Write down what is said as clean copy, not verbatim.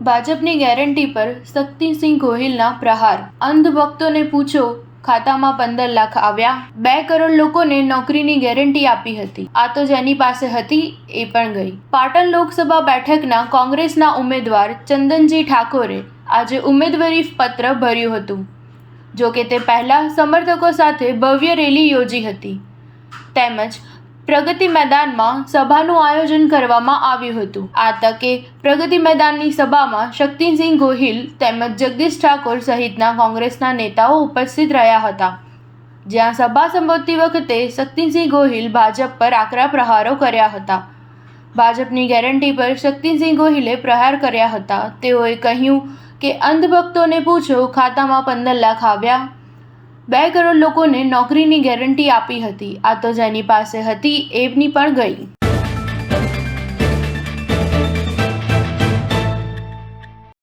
ભાજપની ગેરંટી પર શક્તિસિંહ ગોહિલના પ્રહાર। અંધભક્તોને પૂછો, ખાતામાં 15 લાખ આવ્યા। 2 કરોડ લોકોને નોકરીની ગેરંટી આપી હતી, આ તો જેની પાસે હતી એ પણ ગઈ। પાટણ લોકસભા બેઠકના કોંગ્રેસના ઉમેદવાર ચંદનજી ઠાકોરે આજે ઉમેદવારી પત્ર ભર્યું હતું। જો કે તે પહેલા સમર્થકો સાથે ભવ્ય રેલી યોજી હતી તેમજ પ્રગતિ મેદાનમાં સભાનું આયોજન કરવામાં આવ્યું હતું। આ તકે પ્રગતિ મેદાનની સભામાં શક્તિસિંહ ગોહિલ તેમજ જગદીશ ઠાકોર સહિતના કોંગ્રેસના નેતાઓ ઉપસ્થિત રહ્યા હતા, જ્યાં સભા સંબોધતી વખતે શક્તિસિંહ ગોહિલ ભાજપ પર આકરા પ્રહારો કર્યા હતા। ભાજપની ગેરંટી પર શક્તિસિંહ ગોહિલે પ્રહાર કર્યા હતા। તેઓએ કહ્યું કે અંધભક્તોને પૂછો, ખાતામાં 15 લાખ આવ્યા। 2 કરોડ લોકોને નોકરીની ગેરંટી આપી હતી, આ તો જેની પાસે હતી એની પણ ગઈ।